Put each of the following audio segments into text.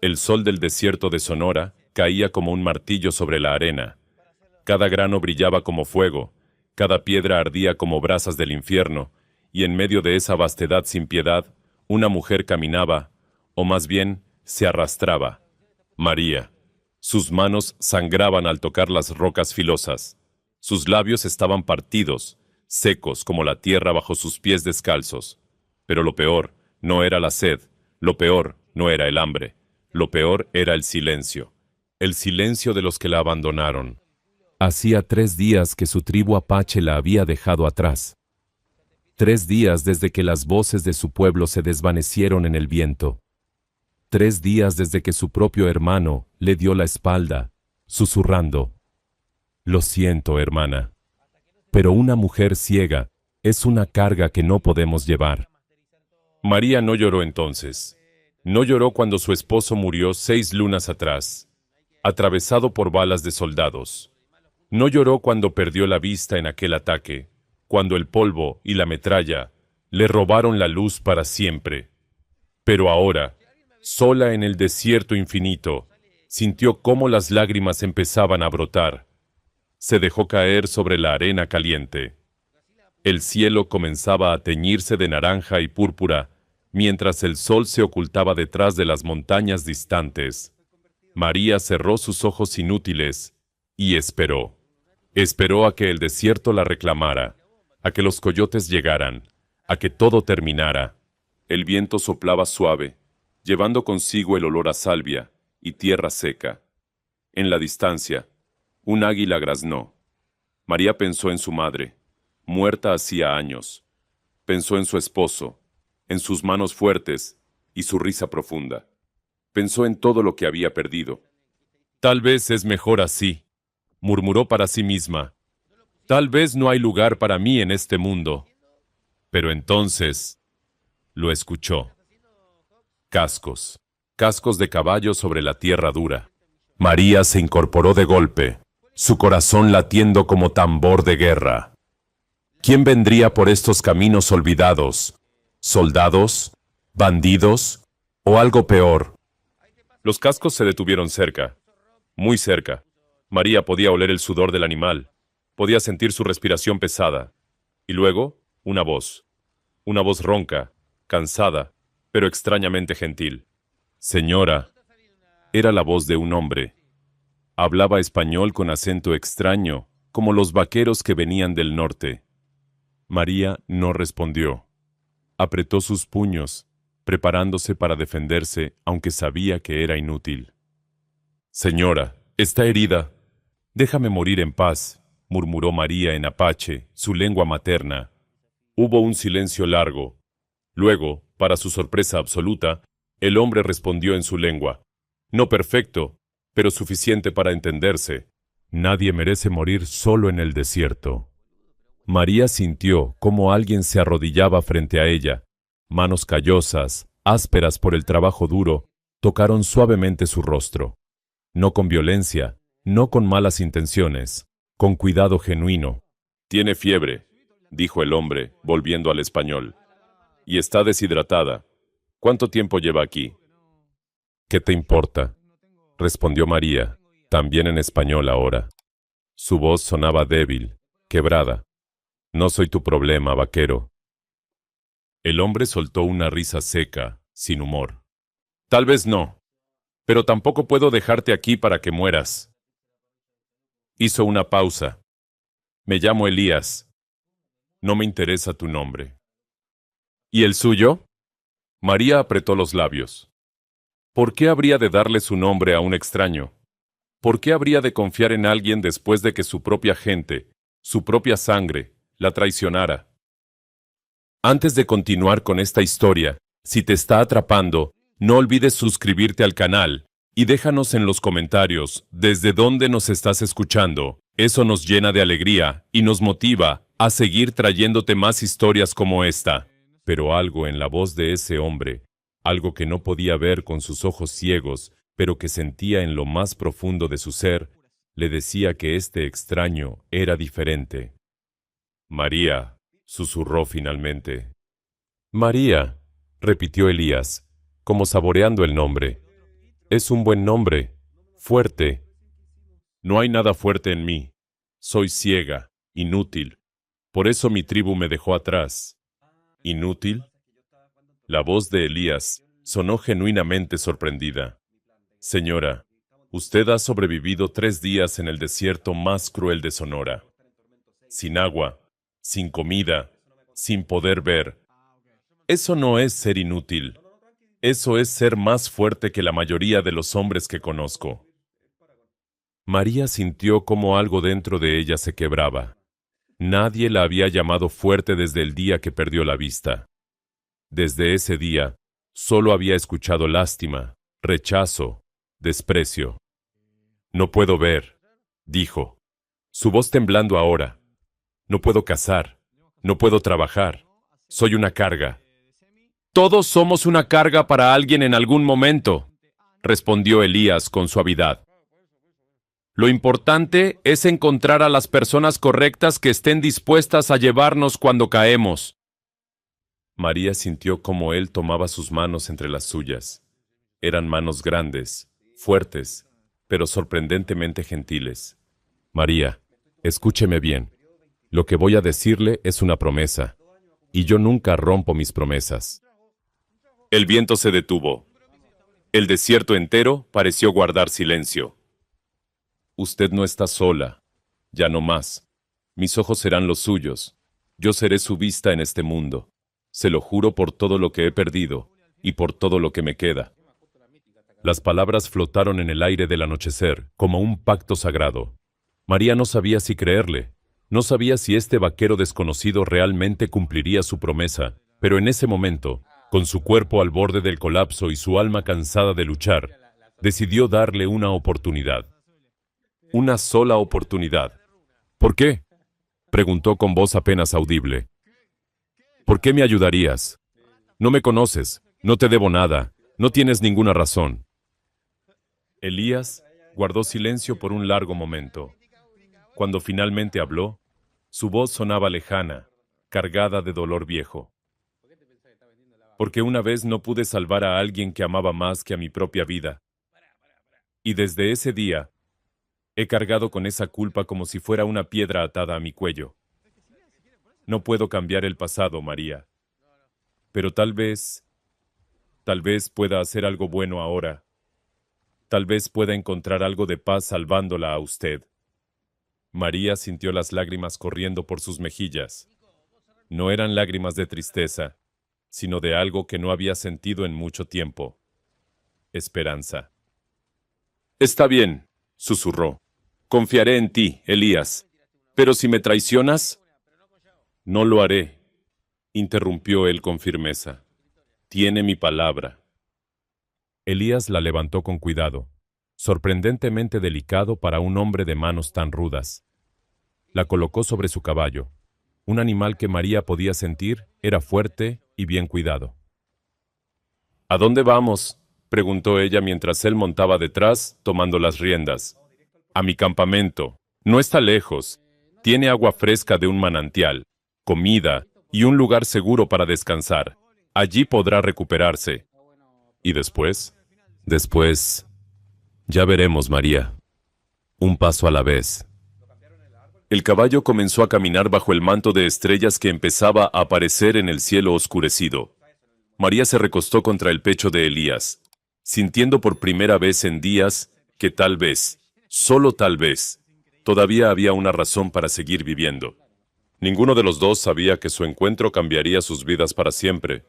El sol del desierto de Sonora caía como un martillo sobre la arena. Cada grano brillaba como fuego, cada piedra ardía como brasas del infierno, y en medio de esa vastedad sin piedad, una mujer caminaba, o más bien, se arrastraba. María. Sus manos sangraban al tocar las rocas filosas. Sus labios estaban partidos, secos como la tierra bajo sus pies descalzos. Pero lo peor no era la sed, lo peor no era el hambre, lo peor era el silencio de los que la abandonaron. Hacía 3 días que su tribu apache la había dejado atrás. 3 días desde que las voces de su pueblo se desvanecieron en el viento. 3 días desde que su propio hermano le dio la espalda, susurrando: «Lo siento, hermana. Pero una mujer ciega es una carga que no podemos llevar». María no lloró entonces. No lloró cuando su esposo murió 6 lunas atrás, atravesado por balas de soldados. No lloró cuando perdió la vista en aquel ataque, cuando el polvo y la metralla le robaron la luz para siempre. Pero ahora, sola en el desierto infinito, sintió cómo las lágrimas empezaban a brotar. Se dejó caer sobre la arena caliente. El cielo comenzaba a teñirse de naranja y púrpura, mientras el sol se ocultaba detrás de las montañas distantes. María cerró sus ojos inútiles y esperó. Esperó a que el desierto la reclamara, a que los coyotes llegaran, a que todo terminara. El viento soplaba suave, llevando consigo el olor a salvia y tierra seca. En la distancia, un águila graznó. María pensó en su madre, muerta hacía años. Pensó en su esposo, en sus manos fuertes y su risa profunda. Pensó en todo lo que había perdido. «Tal vez es mejor así», murmuró para sí misma. «Tal vez no hay lugar para mí en este mundo». Pero entonces lo escuchó. Cascos. Cascos de caballo sobre la tierra dura. María se incorporó de golpe, su corazón latiendo como tambor de guerra. ¿Quién vendría por estos caminos olvidados? ¿Soldados? ¿Bandidos? ¿O algo peor? Los cascos se detuvieron cerca, muy cerca. María podía oler el sudor del animal, podía sentir su respiración pesada. Y luego, una voz ronca, cansada, pero extrañamente gentil. «Señora», era la voz de un hombre. Hablaba español con acento extraño, como los vaqueros que venían del norte. María no respondió. Apretó sus puños, preparándose para defenderse, aunque sabía que era inútil. «Señora, está herida. Déjame morir en paz», murmuró María en apache, su lengua materna. Hubo un silencio largo. Luego, para su sorpresa absoluta, el hombre respondió en su lengua. No perfecto, pero suficiente para entenderse. «Nadie merece morir solo en el desierto». María sintió cómo alguien se arrodillaba frente a ella. Manos callosas, ásperas por el trabajo duro, tocaron suavemente su rostro. No con violencia, no con malas intenciones, con cuidado genuino. «Tiene fiebre», dijo el hombre, volviendo al español. «Y está deshidratada. ¿Cuánto tiempo lleva aquí?» «¿Qué te importa?», respondió María, también en español ahora. Su voz sonaba débil, quebrada. «No soy tu problema, vaquero». El hombre soltó una risa seca, sin humor. «Tal vez no, pero tampoco puedo dejarte aquí para que mueras». Hizo una pausa. «Me llamo Elías. No me interesa tu nombre». «¿Y el suyo?». María apretó los labios. ¿Por qué habría de darle su nombre a un extraño? ¿Por qué habría de confiar en alguien después de que su propia gente, su propia sangre, la traicionara? Antes de continuar con esta historia, si te está atrapando, no olvides suscribirte al canal y déjanos en los comentarios desde dónde nos estás escuchando. Eso nos llena de alegría y nos motiva a seguir trayéndote más historias como esta. Pero algo en la voz de ese hombre, algo que no podía ver con sus ojos ciegos, pero que sentía en lo más profundo de su ser, le decía que este extraño era diferente. «María», susurró finalmente. «María», repitió Elías, como saboreando el nombre. Es un buen nombre. Fuerte. No hay nada fuerte en mí. Soy ciega, inútil. Por eso mi tribu me dejó atrás. ¿Inútil? La voz de Elías sonó genuinamente sorprendida. Señora, usted ha sobrevivido 3 días en el desierto más cruel de Sonora. Sin agua, sin comida, sin poder ver. Eso no es ser inútil. Eso es ser más fuerte que la mayoría de los hombres que conozco. María sintió como algo dentro de ella se quebraba. Nadie la había llamado fuerte desde el día que perdió la vista. Desde ese día, solo había escuchado lástima, rechazo, desprecio. No puedo ver, dijo, su voz temblando ahora. No puedo cazar, no puedo trabajar, soy una carga. Todos somos una carga para alguien en algún momento, respondió Elías con suavidad. Lo importante es encontrar a las personas correctas que estén dispuestas a llevarnos cuando caemos. María sintió cómo él tomaba sus manos entre las suyas. Eran manos grandes, fuertes, pero sorprendentemente gentiles. María, escúcheme bien. Lo que voy a decirle es una promesa, y yo nunca rompo mis promesas. El viento se detuvo. El desierto entero pareció guardar silencio. Usted no está sola, ya no más. Mis ojos serán los suyos. Yo seré su vista en este mundo. Se lo juro por todo lo que he perdido y por todo lo que me queda. Las palabras flotaron en el aire del anochecer, como un pacto sagrado. María no sabía si creerle. No sabía si este vaquero desconocido realmente cumpliría su promesa, pero en ese momento, con su cuerpo al borde del colapso y su alma cansada de luchar, decidió darle una oportunidad. Una sola oportunidad. ¿Por qué? Preguntó con voz apenas audible. ¿Por qué me ayudarías? No me conoces, no te debo nada, no tienes ninguna razón. Elías guardó silencio por un largo momento. Cuando finalmente habló, su voz sonaba lejana, cargada de dolor viejo. Porque una vez no pude salvar a alguien que amaba más que a mi propia vida. Y desde ese día, he cargado con esa culpa como si fuera una piedra atada a mi cuello. No puedo cambiar el pasado, María. Pero tal vez pueda hacer algo bueno ahora. Tal vez pueda encontrar algo de paz salvándola a usted. María sintió las lágrimas corriendo por sus mejillas. No eran lágrimas de tristeza, sino de algo que no había sentido en mucho tiempo. Esperanza. Está bien, susurró. Confiaré en ti, Elías. Pero si me traicionas, no lo haré, interrumpió él con firmeza. Tiene mi palabra. Elías la levantó con cuidado, sorprendentemente delicado para un hombre de manos tan rudas. La colocó sobre su caballo. Un animal que María podía sentir era fuerte y bien cuidado. ¿A dónde vamos?, preguntó ella mientras él montaba detrás, tomando las riendas. A mi campamento. No está lejos. Tiene agua fresca de un manantial, comida y un lugar seguro para descansar. Allí podrá recuperarse. ¿Y después? Después, ya veremos, María. Un paso a la vez. El caballo comenzó a caminar bajo el manto de estrellas que empezaba a aparecer en el cielo oscurecido. María se recostó contra el pecho de Elías, sintiendo por primera vez en días que tal vez, solo tal vez, todavía había una razón para seguir viviendo. Ninguno de los dos sabía que su encuentro cambiaría sus vidas para siempre,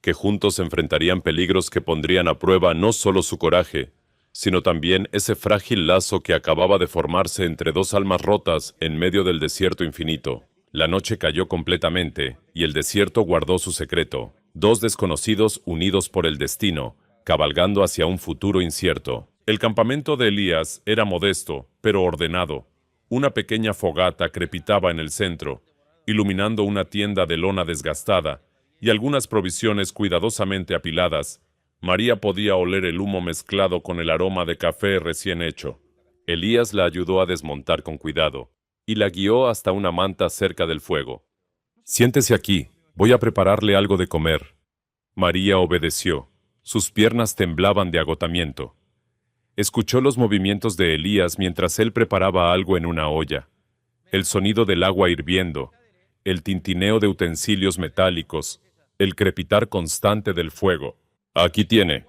que juntos enfrentarían peligros que pondrían a prueba no solo su coraje, sino también ese frágil lazo que acababa de formarse entre dos almas rotas en medio del desierto infinito. La noche cayó completamente, y el desierto guardó su secreto. Dos desconocidos unidos por el destino, cabalgando hacia un futuro incierto. El campamento de Elías era modesto, pero ordenado. Una pequeña fogata crepitaba en el centro, iluminando una tienda de lona desgastada, y algunas provisiones cuidadosamente apiladas. María podía oler el humo mezclado con el aroma de café recién hecho. Elías la ayudó a desmontar con cuidado, y la guió hasta una manta cerca del fuego. «Siéntese aquí, voy a prepararle algo de comer». María obedeció. Sus piernas temblaban de agotamiento. Escuchó los movimientos de Elías mientras él preparaba algo en una olla, el sonido del agua hirviendo, el tintineo de utensilios metálicos, el crepitar constante del fuego. «Aquí tiene»,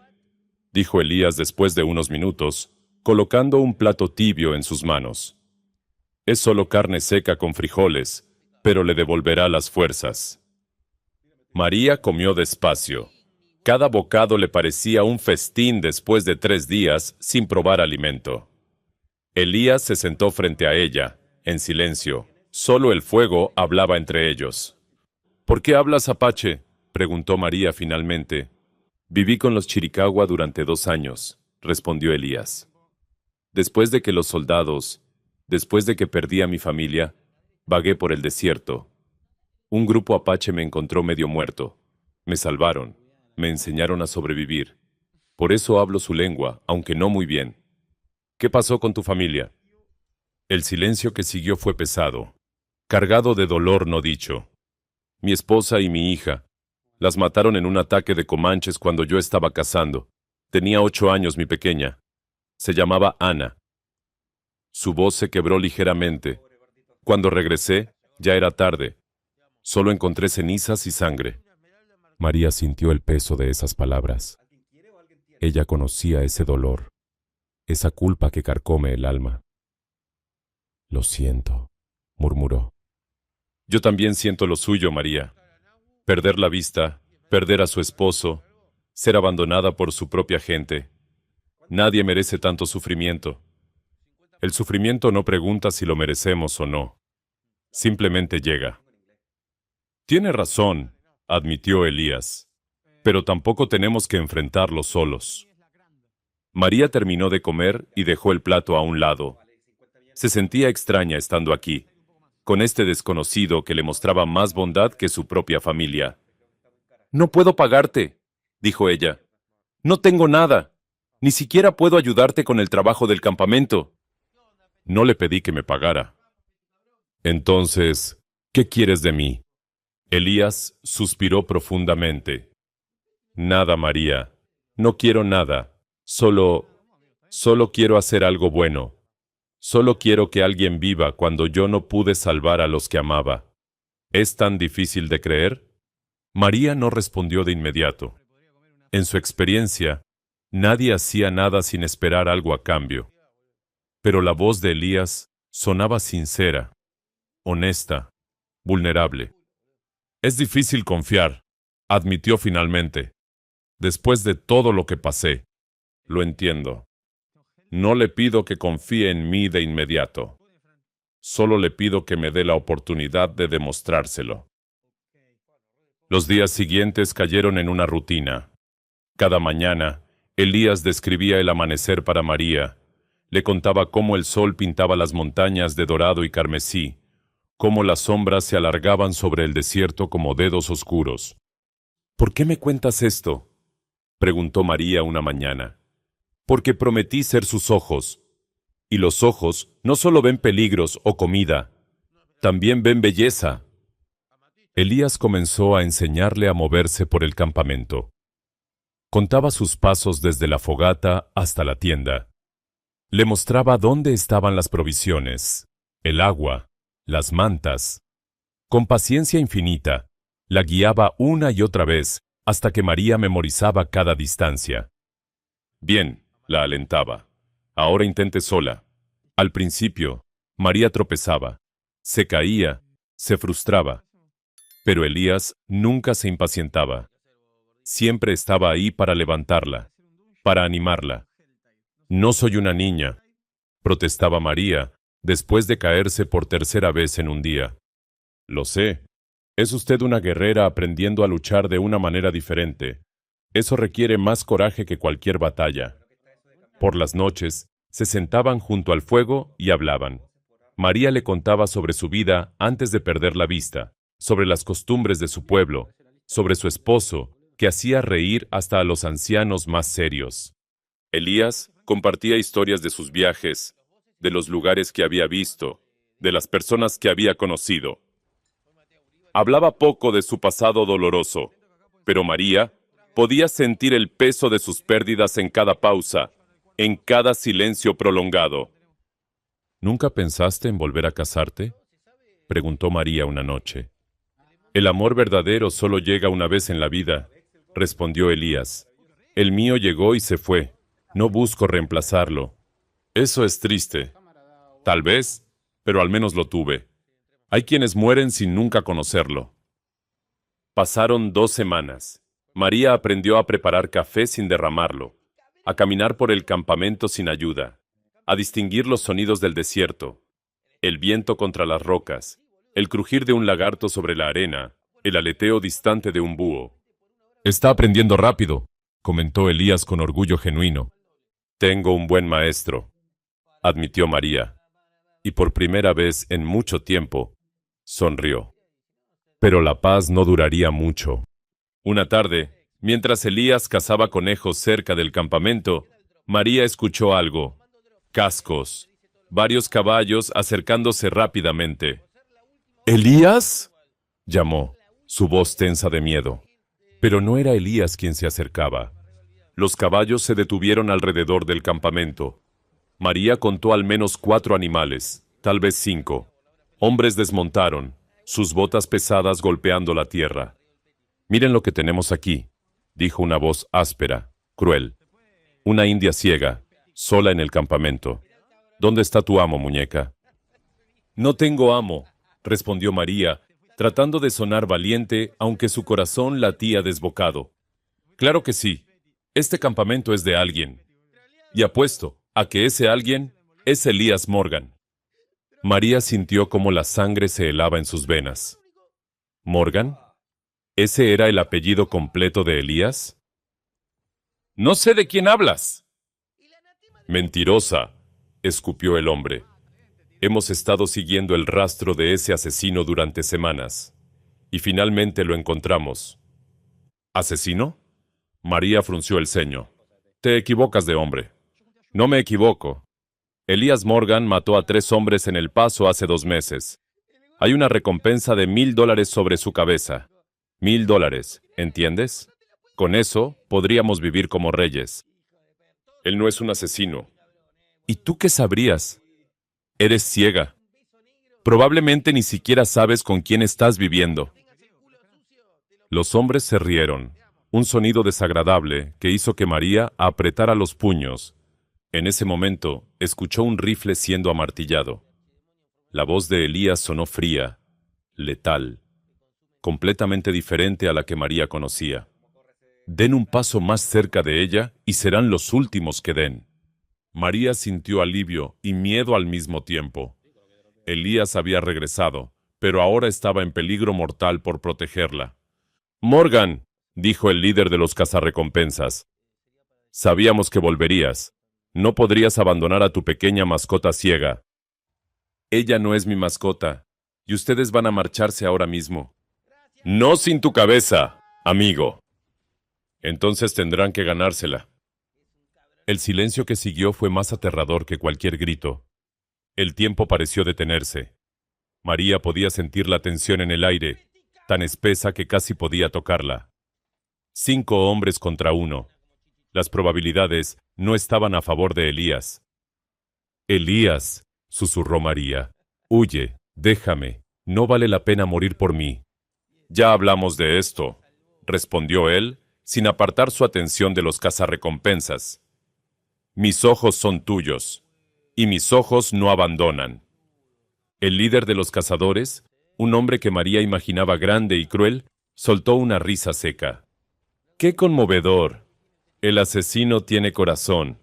dijo Elías después de unos minutos, colocando un plato tibio en sus manos. «Es solo carne seca con frijoles, pero le devolverá las fuerzas». María comió despacio. Cada bocado le parecía un festín después de 3 días sin probar alimento. Elías se sentó frente a ella, en silencio. Solo el fuego hablaba entre ellos. «¿Por qué hablas apache?», preguntó María finalmente. «Viví con los Chiricahua durante 2 años», respondió Elías. «Después de que los soldados, después de que perdí a mi familia, vagué por el desierto. Un grupo apache me encontró medio muerto. Me salvaron. Me enseñaron a sobrevivir. Por eso hablo su lengua, aunque no muy bien. ¿Qué pasó con tu familia?». El silencio que siguió fue pesado, cargado de dolor no dicho. «Mi esposa y mi hija. Las mataron en un ataque de comanches cuando yo estaba cazando. Tenía 8 años mi pequeña. Se llamaba Ana». Su voz se quebró ligeramente. «Cuando regresé, ya era tarde. Solo encontré cenizas y sangre». María sintió el peso de esas palabras. Ella conocía ese dolor, esa culpa que carcome el alma. «Lo siento», murmuró. «Yo también siento lo suyo, María. Perder la vista, perder a su esposo, ser abandonada por su propia gente. Nadie merece tanto sufrimiento. El sufrimiento no pregunta si lo merecemos o no. Simplemente llega». «Tiene razón», admitió Elías, «pero tampoco tenemos que enfrentarlo solos». María terminó de comer y dejó el plato a un lado. Se sentía extraña estando aquí, con este desconocido que le mostraba más bondad que su propia familia. «No puedo pagarte», dijo ella. «No tengo nada. Ni siquiera puedo ayudarte con el trabajo del campamento». «No le pedí que me pagara». «Entonces, ¿qué quieres de mí?». Elías suspiró profundamente. «Nada, María. No quiero nada. Solo quiero hacer algo bueno. Solo quiero que alguien viva cuando yo no pude salvar a los que amaba. ¿Es tan difícil de creer?». María no respondió de inmediato. En su experiencia, nadie hacía nada sin esperar algo a cambio. Pero la voz de Elías sonaba sincera, honesta, vulnerable. «Es difícil confiar», admitió finalmente. «Después de todo lo que pasé, lo entiendo. No le pido que confíe en mí de inmediato. Solo le pido que me dé la oportunidad de demostrárselo». Los días siguientes cayeron en una rutina. Cada mañana, Elías describía el amanecer para María. Le contaba cómo el sol pintaba las montañas de dorado y carmesí, cómo las sombras se alargaban sobre el desierto como dedos oscuros. «¿Por qué me cuentas esto?», preguntó María una mañana. «Porque prometí ser sus ojos. Y los ojos no solo ven peligros o comida, también ven belleza». Elías comenzó a enseñarle a moverse por el campamento. Contaba sus pasos desde la fogata hasta la tienda. Le mostraba dónde estaban las provisiones, el agua, las mantas. Con paciencia infinita, la guiaba una y otra vez hasta que María memorizaba cada distancia. «Bien», la alentaba. «Ahora intente sola». Al principio, María tropezaba, se caía, se frustraba. Pero Elías nunca se impacientaba. Siempre estaba ahí para levantarla, para animarla. «No soy una niña», protestaba María, después de caerse por 3ª vez en un día. «Lo sé. Es usted una guerrera aprendiendo a luchar de una manera diferente. Eso requiere más coraje que cualquier batalla». Por las noches, se sentaban junto al fuego y hablaban. María le contaba sobre su vida antes de perder la vista, sobre las costumbres de su pueblo, sobre su esposo, que hacía reír hasta a los ancianos más serios. Elías compartía historias de sus viajes, de los lugares que había visto, de las personas que había conocido. Hablaba poco de su pasado doloroso, pero María podía sentir el peso de sus pérdidas en cada pausa, en cada silencio prolongado. ¿Nunca pensaste en volver a casarte?, preguntó María una noche. El amor verdadero solo llega una vez en la vida, respondió Elías. El mío llegó y se fue. No busco reemplazarlo. Eso es triste. Tal vez, pero al menos lo tuve. Hay quienes mueren sin nunca conocerlo. Pasaron 2 semanas. María aprendió a preparar café sin derramarlo, a caminar por el campamento sin ayuda, a distinguir los sonidos del desierto, el viento contra las rocas, el crujir de un lagarto sobre la arena, el aleteo distante de un búho. Está aprendiendo rápido, comentó Elías con orgullo genuino. Tengo un buen maestro, admitió María, y por primera vez en mucho tiempo, sonrió. Pero la paz no duraría mucho. Una tarde, mientras Elías cazaba conejos cerca del campamento, María escuchó algo. Cascos. Varios caballos acercándose rápidamente. ¿Elías?, llamó, su voz tensa de miedo. Pero no era Elías quien se acercaba. Los caballos se detuvieron alrededor del campamento. María contó al menos 4 animales, tal vez 5. Hombres desmontaron, sus botas pesadas golpeando la tierra. Miren lo que tenemos aquí, dijo una voz áspera, cruel. Una india ciega, sola en el campamento. ¿Dónde está tu amo, muñeca? No tengo amo, respondió María, tratando de sonar valiente, aunque su corazón latía desbocado. Claro que sí, este campamento es de alguien. Y apuesto a que ese alguien es Elías Morgan. María sintió como la sangre se helaba en sus venas. ¿Morgan? ¿Ese era el apellido completo de Elías? No sé de quién hablas. Mentirosa, escupió el hombre. Hemos estado siguiendo el rastro de ese asesino durante semanas, y finalmente lo encontramos. ¿Asesino? María frunció el ceño. Te equivocas de hombre. No me equivoco. Elías Morgan mató a 3 hombres en El Paso hace 2 meses. Hay una recompensa de $1000 sobre su cabeza. $1000, ¿entiendes? Con eso podríamos vivir como reyes. Él no es un asesino. ¿Y tú qué sabrías? Eres ciega. Probablemente ni siquiera sabes con quién estás viviendo. Los hombres se rieron, un sonido desagradable que hizo que María apretara los puños. En ese momento, escuchó un rifle siendo amartillado. La voz de Elías sonó fría, letal, completamente diferente a la que María conocía. Den un paso más cerca de ella y serán los últimos que den. María sintió alivio y miedo al mismo tiempo. Elías había regresado, pero ahora estaba en peligro mortal por protegerla. Morgan, dijo el líder de los cazarrecompensas. Sabíamos que volverías. No podrías abandonar a tu pequeña mascota ciega. Ella no es mi mascota, y ustedes van a marcharse ahora mismo. No sin tu cabeza, amigo. Entonces tendrán que ganársela. El silencio que siguió fue más aterrador que cualquier grito. El tiempo pareció detenerse. María podía sentir la tensión en el aire, tan espesa que casi podía tocarla. 5 hombres contra 1. Las probabilidades no estaban a favor de Elías. Elías, susurró María. Huye, déjame. No vale la pena morir por mí. Ya hablamos de esto, respondió él, sin apartar su atención de los cazarrecompensas. Mis ojos son tuyos, y mis ojos no abandonan. El líder de los cazadores, un hombre que María imaginaba grande y cruel, soltó una risa seca. ¡Qué conmovedor! El asesino tiene corazón,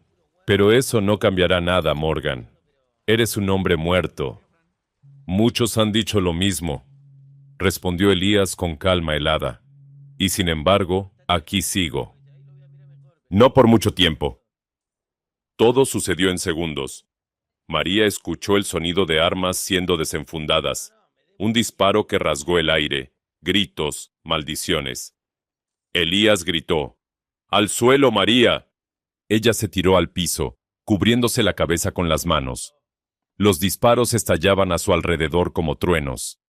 pero eso no cambiará nada, Morgan. Eres un hombre muerto. Muchos han dicho lo mismo, respondió Elías con calma helada. Y sin embargo, aquí sigo. No por mucho tiempo. Todo sucedió en segundos. María escuchó el sonido de armas siendo desenfundadas, un disparo que rasgó el aire, gritos, maldiciones. Elías gritó, ¡al suelo, María! Ella se tiró al piso, cubriéndose la cabeza con las manos. Los disparos estallaban a su alrededor como truenos.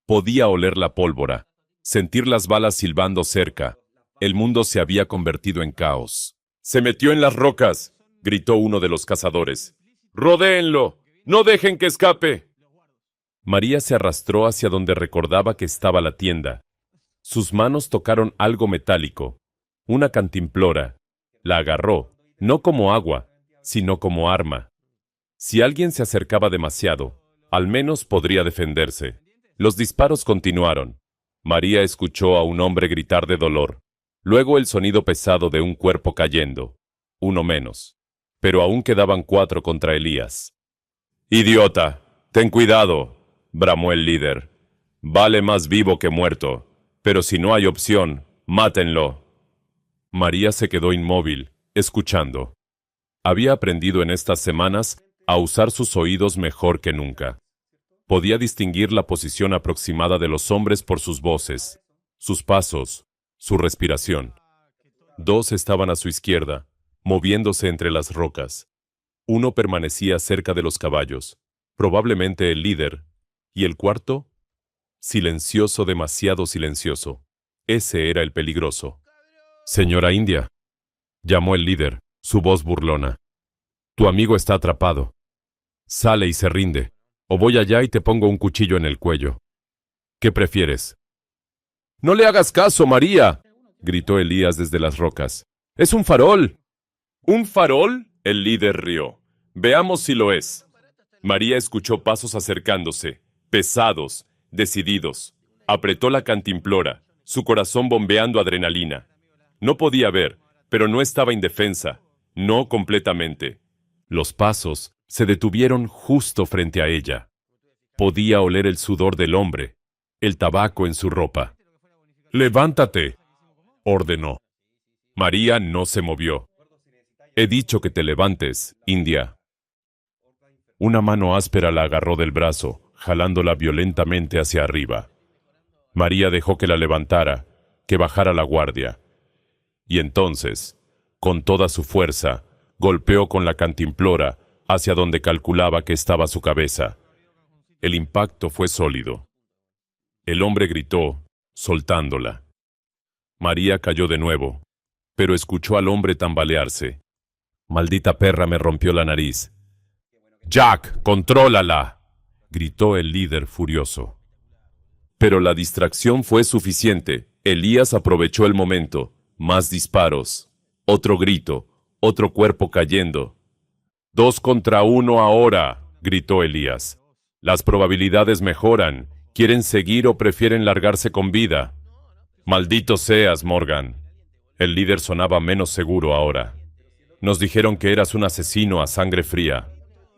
Podía oler la pólvora, sentir las balas silbando cerca. El mundo se había convertido en caos. ¡Se metió en las rocas!, gritó uno de los cazadores. ¡Rodéenlo! ¡No dejen que escape! María se arrastró hacia donde recordaba que estaba la tienda. Sus manos tocaron algo metálico, una cantimplora. La agarró, no como agua, sino como arma. Si alguien se acercaba demasiado, al menos podría defenderse. Los disparos continuaron. María escuchó a un hombre gritar de dolor. Luego el sonido pesado de un cuerpo cayendo. Uno menos. Pero aún quedaban 4 contra Elías. ¡Idiota! ¡Ten cuidado!, bramó el líder. Vale más vivo que muerto. Pero si no hay opción, mátenlo. María se quedó inmóvil, escuchando. Había aprendido en estas semanas a usar sus oídos mejor que nunca. Podía distinguir la posición aproximada de los hombres por sus voces, sus pasos, su respiración. 2 estaban a su izquierda, moviéndose entre las rocas. Uno permanecía cerca de los caballos, probablemente el líder, y el cuarto, silencioso, demasiado silencioso. Ese era el peligroso. «Señora India», llamó el líder, su voz burlona. «Tu amigo está atrapado. Sale y se rinde, o voy allá y te pongo un cuchillo en el cuello. ¿Qué prefieres?» «No le hagas caso, María», gritó Elías desde las rocas. «¡Es un farol!» «¿Un farol?», el líder rió. «Veamos si lo es». María escuchó pasos acercándose, pesados, decididos. Apretó la cantimplora, su corazón bombeando adrenalina. No podía ver, pero no estaba indefensa. No completamente. Los pasos se detuvieron justo frente a ella. Podía oler el sudor del hombre, el tabaco en su ropa. «Levántate», ordenó. María no se movió. «He dicho que te levantes, India». Una mano áspera la agarró del brazo, jalándola violentamente hacia arriba. María dejó que la levantara, que bajara la guardia. Y entonces, con toda su fuerza, golpeó con la cantimplora hacia donde calculaba que estaba su cabeza. El impacto fue sólido. El hombre gritó, soltándola. María cayó de nuevo, pero escuchó al hombre tambalearse. «Maldita perra, me rompió la nariz». «Jack, contrólala», gritó el líder furioso. Pero la distracción fue suficiente. Elías aprovechó el momento. Más disparos. Otro grito. Otro cuerpo cayendo. «2 contra 1 ahora», gritó Elías. «Las probabilidades mejoran. ¿Quieren seguir o prefieren largarse con vida?» «Maldito seas, Morgan». El líder sonaba menos seguro ahora. «Nos dijeron que eras un asesino a sangre fría.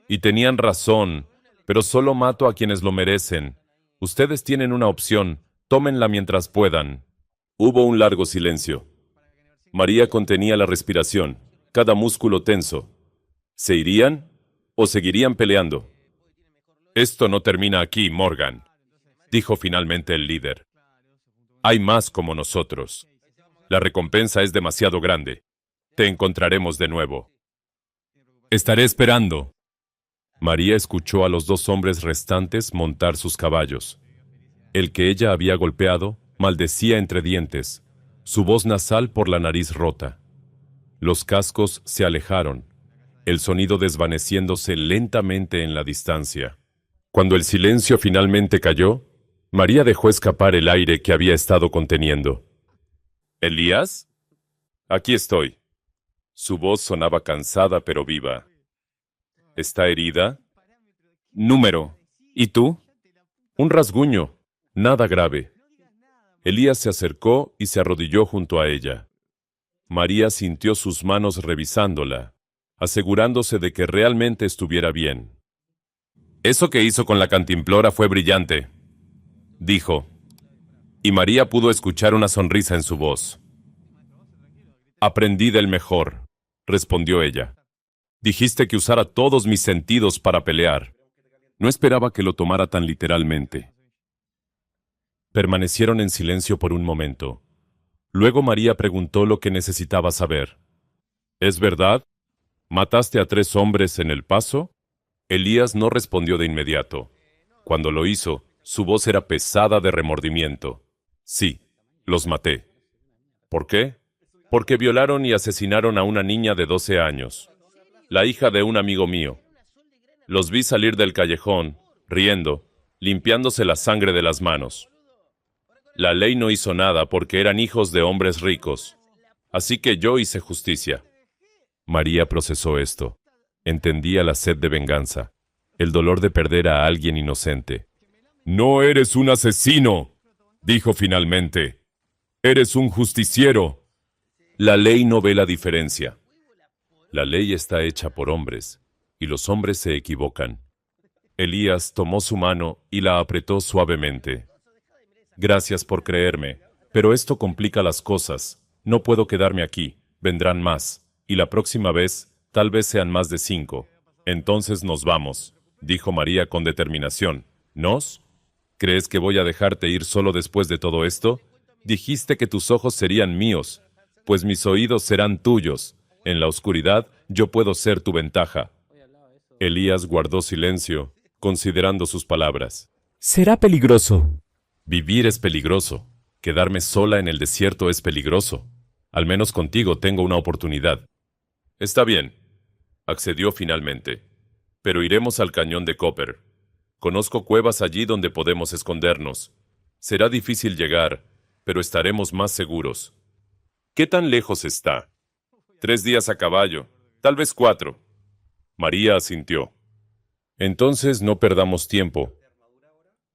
Y tenían razón, pero solo mato a quienes lo merecen. Ustedes tienen una opción. Tómenla mientras puedan». Hubo un largo silencio. María contenía la respiración, cada músculo tenso. ¿Se irían o seguirían peleando? «Esto no termina aquí, Morgan», dijo finalmente el líder. «Hay más como nosotros. La recompensa es demasiado grande. Te encontraremos de nuevo». «Estaré esperando». María escuchó a los 2 hombres restantes montar sus caballos. El que ella había golpeado maldecía entre dientes, su voz nasal por la nariz rota. Los cascos se alejaron, el sonido desvaneciéndose lentamente en la distancia. Cuando el silencio finalmente cayó, María dejó escapar el aire que había estado conteniendo. «¿Elías?» «Aquí estoy». Su voz sonaba cansada pero viva. «¿Está herida?» «Número. ¿Y tú?» «Un rasguño. Nada grave». Elías se acercó y se arrodilló junto a ella. María sintió sus manos revisándola, asegurándose de que realmente estuviera bien. «Eso que hizo con la cantimplora fue brillante», dijo, y María pudo escuchar una sonrisa en su voz. «Aprendí del mejor», respondió ella. «Dijiste que usara todos mis sentidos para pelear». No esperaba que lo tomara tan literalmente. Permanecieron en silencio por un momento. Luego María preguntó lo que necesitaba saber. «¿Es verdad? ¿Mataste a 3 hombres en El Paso?» Elías no respondió de inmediato. Cuando lo hizo, su voz era pesada de remordimiento. «Sí, los maté». «¿Por qué?» «Porque violaron y asesinaron a una niña de 12 años». la hija de un amigo mío. Los vi salir del callejón, riendo, limpiándose la sangre de las manos. La ley no hizo nada porque eran hijos de hombres ricos, así que yo hice justicia. María procesó esto. Entendía la sed de venganza, el dolor de perder a alguien inocente. «No eres un asesino», dijo finalmente. «Eres un justiciero». La ley no ve la diferencia. La ley está hecha por hombres, y los hombres se equivocan. Elías tomó su mano y la apretó suavemente. «Gracias por creerme, pero esto complica las cosas. No puedo quedarme aquí, vendrán más, y la próxima vez, tal vez sean más de 5. Entonces nos vamos», dijo María con determinación. «¿Nos? ¿Crees que voy a dejarte ir solo después de todo esto? Dijiste que tus ojos serían míos, pues mis oídos serán tuyos. En la oscuridad yo puedo ser tu ventaja». Elías guardó silencio, considerando sus palabras. «Será peligroso». «Vivir es peligroso. Quedarme sola en el desierto es peligroso. Al menos contigo tengo una oportunidad». «Está bien», accedió finalmente. «Pero iremos al cañón de Copper. Conozco cuevas allí donde podemos escondernos. Será difícil llegar, pero estaremos más seguros». «¿Qué tan lejos está?» 3 días a caballo, tal vez 4. María asintió. «Entonces no perdamos tiempo».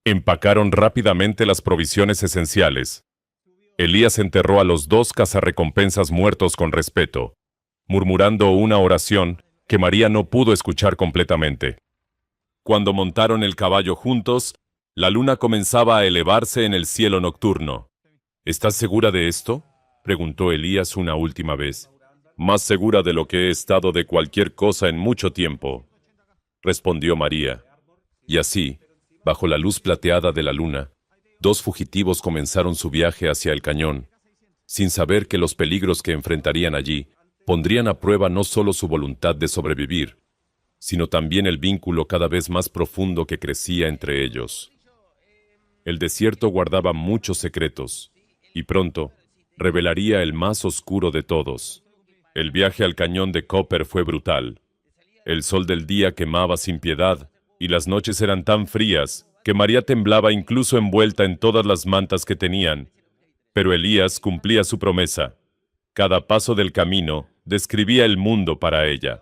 Empacaron rápidamente las provisiones esenciales. Elías enterró a los 2 cazarrecompensas muertos con respeto, murmurando una oración que María no pudo escuchar completamente. Cuando montaron el caballo juntos, la luna comenzaba a elevarse en el cielo nocturno. «¿Estás segura de esto?», preguntó Elías una última vez. «Más segura de lo que he estado de cualquier cosa en mucho tiempo», respondió María. Y así, bajo la luz plateada de la luna, 2 fugitivos comenzaron su viaje hacia el cañón, sin saber que los peligros que enfrentarían allí pondrían a prueba no solo su voluntad de sobrevivir, sino también el vínculo cada vez más profundo que crecía entre ellos. El desierto guardaba muchos secretos, y pronto revelaría el más oscuro de todos. El viaje al cañón de Copper fue brutal. El sol del día quemaba sin piedad, y las noches eran tan frías que María temblaba incluso envuelta en todas las mantas que tenían. Pero Elías cumplía su promesa. Cada paso del camino describía el mundo para ella.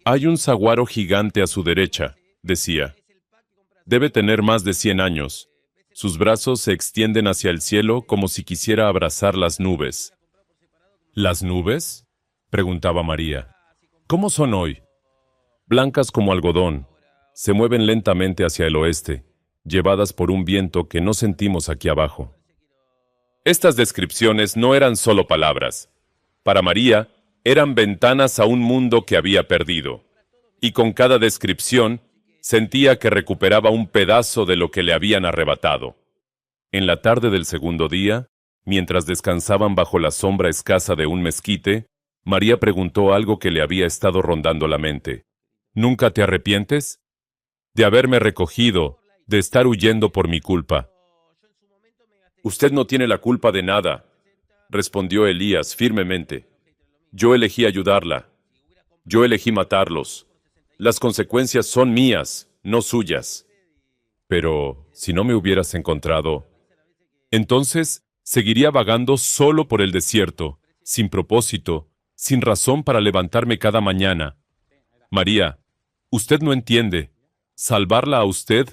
«Hay un saguaro gigante a su derecha», decía. «Debe tener más de 100 años. Sus brazos se extienden hacia el cielo como si quisiera abrazar las nubes». «¿Las nubes?», preguntaba María. «¿Cómo son hoy?» «Blancas como algodón. Se mueven lentamente hacia el oeste, llevadas por un viento que no sentimos aquí abajo». Estas descripciones no eran solo palabras. Para María, eran ventanas a un mundo que había perdido. Y con cada descripción, sentía que recuperaba un pedazo de lo que le habían arrebatado. En la tarde del segundo día, mientras descansaban bajo la sombra escasa de un mezquite, María preguntó algo que le había estado rondando la mente. «¿Nunca te arrepientes? De haberme recogido, de estar huyendo por mi culpa». «Usted no tiene la culpa de nada», respondió Elías firmemente. «Yo elegí ayudarla. Yo elegí matarlos. Las consecuencias son mías, no suyas». «Pero, si no me hubieras encontrado, entonces seguiría vagando solo por el desierto, sin propósito, sin razón para levantarme cada mañana. María, usted no entiende. Salvarla a usted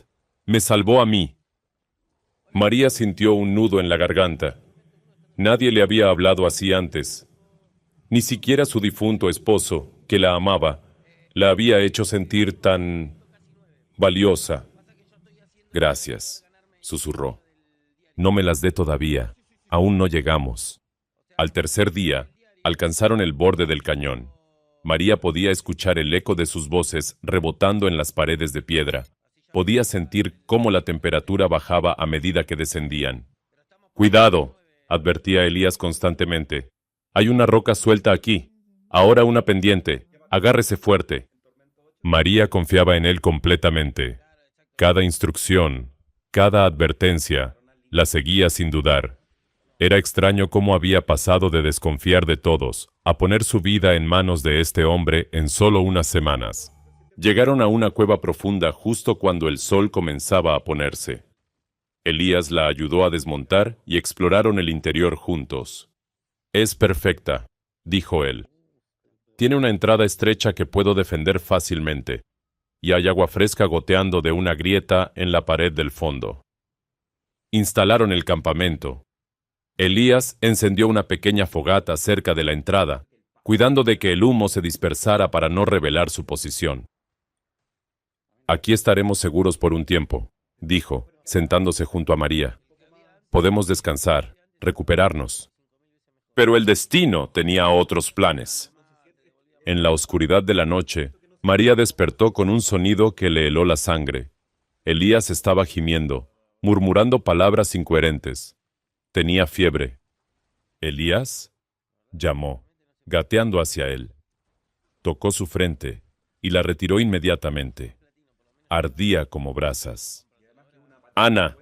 me salvó a mí». María sintió un nudo en la garganta. Nadie le había hablado así antes. Ni siquiera su difunto esposo, que la amaba, la había hecho sentir tan valiosa. «Gracias», susurró. «No me las dé todavía. Aún no llegamos». Al tercer día, alcanzaron el borde del cañón. María podía escuchar el eco de sus voces rebotando en las paredes de piedra. Podía sentir cómo la temperatura bajaba a medida que descendían. «Cuidado», advertía Elías constantemente. «Hay una roca suelta aquí. Ahora una pendiente. Agárrese fuerte». María confiaba en él completamente. Cada instrucción, cada advertencia, la seguía sin dudar. Era extraño cómo había pasado de desconfiar de todos a poner su vida en manos de este hombre en solo unas semanas. Llegaron a una cueva profunda justo cuando el sol comenzaba a ponerse. Elías la ayudó a desmontar y exploraron el interior juntos. «Es perfecta», dijo él. «Tiene una entrada estrecha que puedo defender fácilmente, y hay agua fresca goteando de una grieta en la pared del fondo». Instalaron el campamento. Elías encendió una pequeña fogata cerca de la entrada, cuidando de que el humo se dispersara para no revelar su posición. «Aquí estaremos seguros por un tiempo», dijo, sentándose junto a María. «Podemos descansar, recuperarnos». Pero el destino tenía otros planes. En la oscuridad de la noche, María despertó con un sonido que le heló la sangre. Elías estaba gimiendo, murmurando palabras incoherentes. Tenía fiebre. «¿Elías?», llamó, gateando hacia él. Tocó su frente y la retiró inmediatamente. Ardía como brasas. «Ana»,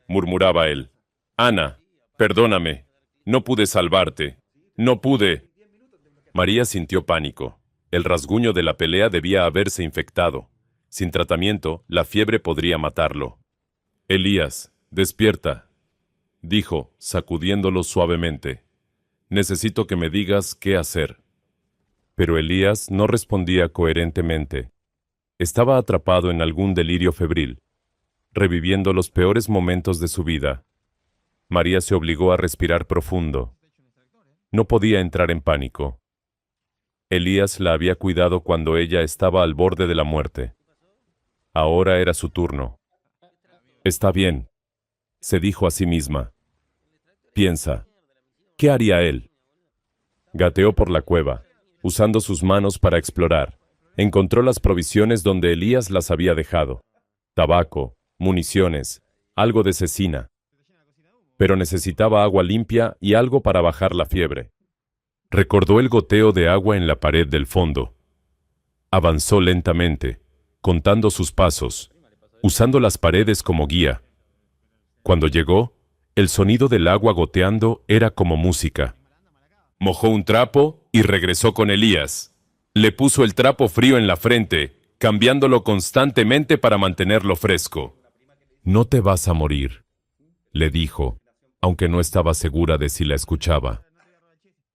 murmuraba él. «Ana, perdóname. No pude salvarte. No pude». María sintió pánico. El rasguño de la pelea debía haberse infectado. Sin tratamiento, la fiebre podría matarlo. «Elías, despierta», dijo, sacudiéndolo suavemente. «Necesito que me digas qué hacer». Pero Elías no respondía coherentemente. Estaba atrapado en algún delirio febril, reviviendo los peores momentos de su vida. María se obligó a respirar profundo. No podía entrar en pánico. Elías la había cuidado cuando ella estaba al borde de la muerte. Ahora era su turno. «Está bien», se dijo a sí misma. «Piensa, ¿qué haría él?». Gateó por la cueva, usando sus manos para explorar. Encontró las provisiones donde Elías las había dejado. Tabaco, municiones, algo de cecina. Pero necesitaba agua limpia y algo para bajar la fiebre. Recordó el goteo de agua en la pared del fondo. Avanzó lentamente, contando sus pasos, usando las paredes como guía. Cuando llegó, el sonido del agua goteando era como música. Mojó un trapo y regresó con Elías. Le puso el trapo frío en la frente, cambiándolo constantemente para mantenerlo fresco. «No te vas a morir», le dijo, aunque no estaba segura de si la escuchaba.